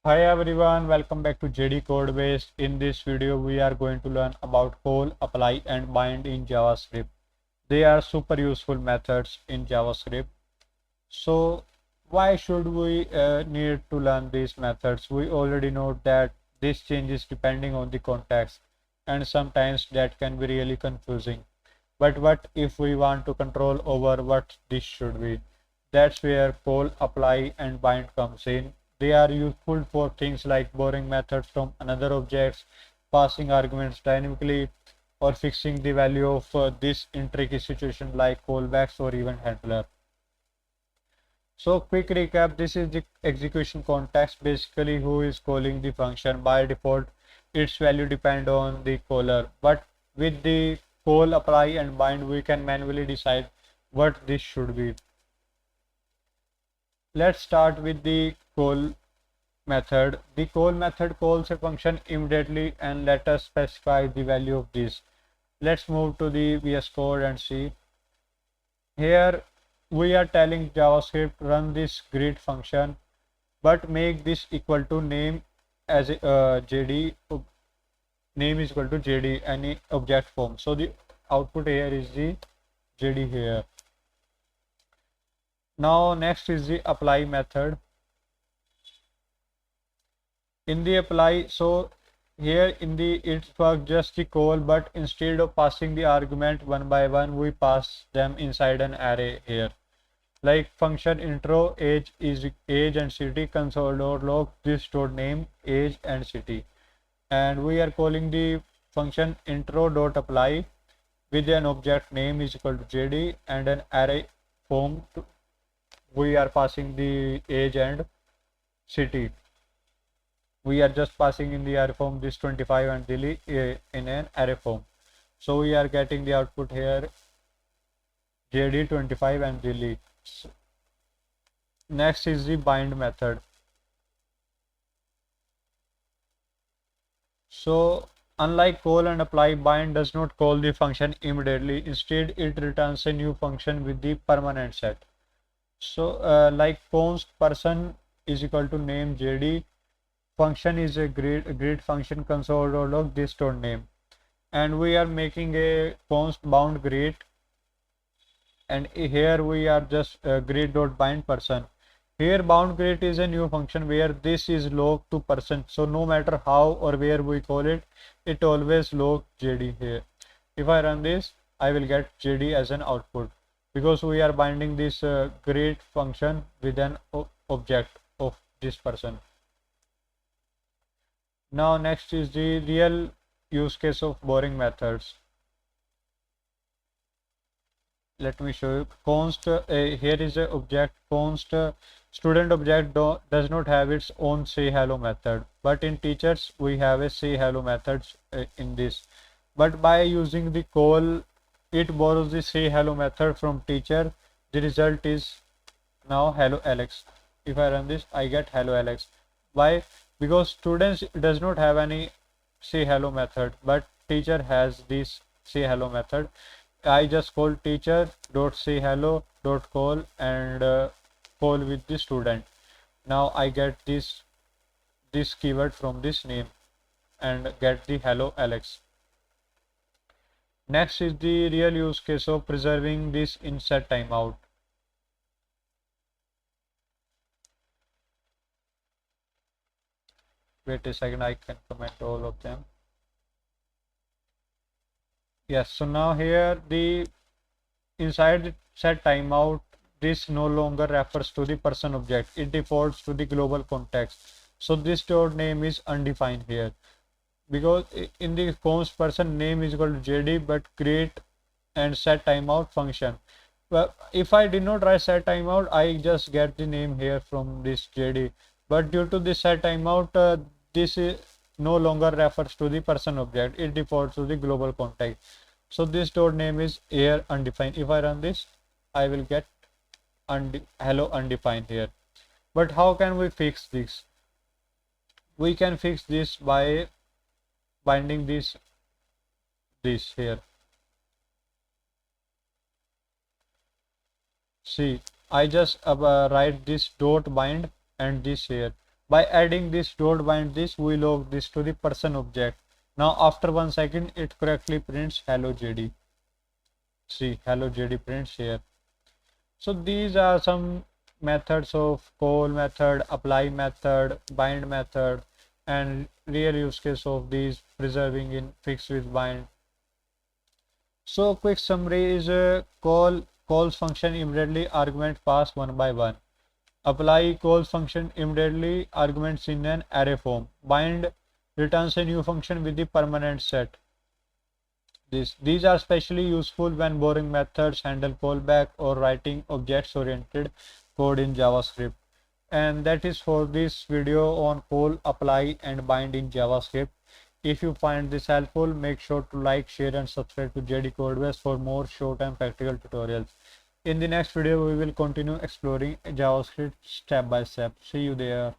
Hi everyone, welcome back to JDCodebase. In this video, we are going to learn about call, apply, and bind in JavaScript. They are super useful methods in JavaScript. So, why should we need to learn these methods? We already know that this changes depending on the context, and sometimes that can be really confusing. But what if we want to control over what this should be? That's where call, apply, and bind comes in. They are useful for things like borrowing methods from another objects, passing arguments dynamically, or fixing the value of this in tricky situation like callbacks or event handler. So quick recap, this is the execution context, basically who is calling the function. By default, its value depend on the caller, but with the call, apply, and bind, we can manually decide what this should be. Let's start with the call method. The call method calls a function immediately, and let us specify the value of this. Let's move to the VS Code and see. Here we are telling JavaScript run this greet function, but make this equal to name as a JD. Name is equal to JD, any object form. So the output here is the JD here. Now next is the apply method. In the apply, so here in the it works just the call, but instead of passing the argument one by one, we pass them inside an array here. Like function intro age is age and city console.log this stored name age and city, and we are calling the function intro.apply with an object name is equal to JD and an array form we are passing the age and city. We are just passing in the array form this 25 and Delhi in an array form. So we are getting the output here JD 25 and Delhi. Next is the bind method. So unlike call and apply, bind does not call the function immediately. Instead, it returns a new function with the permanent set. So like const person is equal to name JD, function is a greet function console.log this stored name, and we are making a const bound greet, and here we are just greet.bind person. Here bound greet is a new function where this is log to person, so no matter how or where we call it, it always log JD here. If I run this, I will get JD as an output because we are binding this greet function with an object of this person. Now next is the real use case of borrowing methods. Let me show you. Const here is a object const student object does not have its own say hello method, but in teachers we have a say hello methods in this. But by using the call, it borrows the say hello method from teacher. The result is now hello Alex. If I run this, I get hello Alex. Why? Because students does not have any say hello method, but teacher has this say hello method. I just call teacher dot say hello dot call and call with the student. Now I get this keyword from this name and get the hello Alex. Next is the real use case of preserving this in setTimeout. Wait a second, I can comment all of them. Yes, so now here the inside setTimeout, this no longer refers to the person object, it defaults to the global context. So this stored name is undefined here because in the const person name is equal to JD, but create and setTimeout function. Well, if I did not write setTimeout, I just get the name here from this JD, but due to this setTimeout, this is no longer refers to the person object, it defaults to the global context. So this stored name is here undefined. If I run this, I will get hello undefined here. But how can we fix this? We can fix this by binding this here. See, I just write this dot bind and this here. By adding this dot bind this, we log this to the person object. Now after 1 second, it correctly prints hello JD. See, hello JD prints here. So these are some methods of call method, apply method, bind method, and real use case of these preserving in fix with bind. So quick summary is calls function immediately argument pass one by one. Apply calls function immediately arguments in an array form. Bind returns a new function with the permanent set. These are especially useful when borrowing methods handle callback or writing objects-oriented code in JavaScript. And that is for this video on call, apply, and bind in JavaScript. If you find this helpful, make sure to like, share, and subscribe to JDCodebase for more short and practical tutorials. In the next video, we will continue exploring JavaScript step by step. See you there.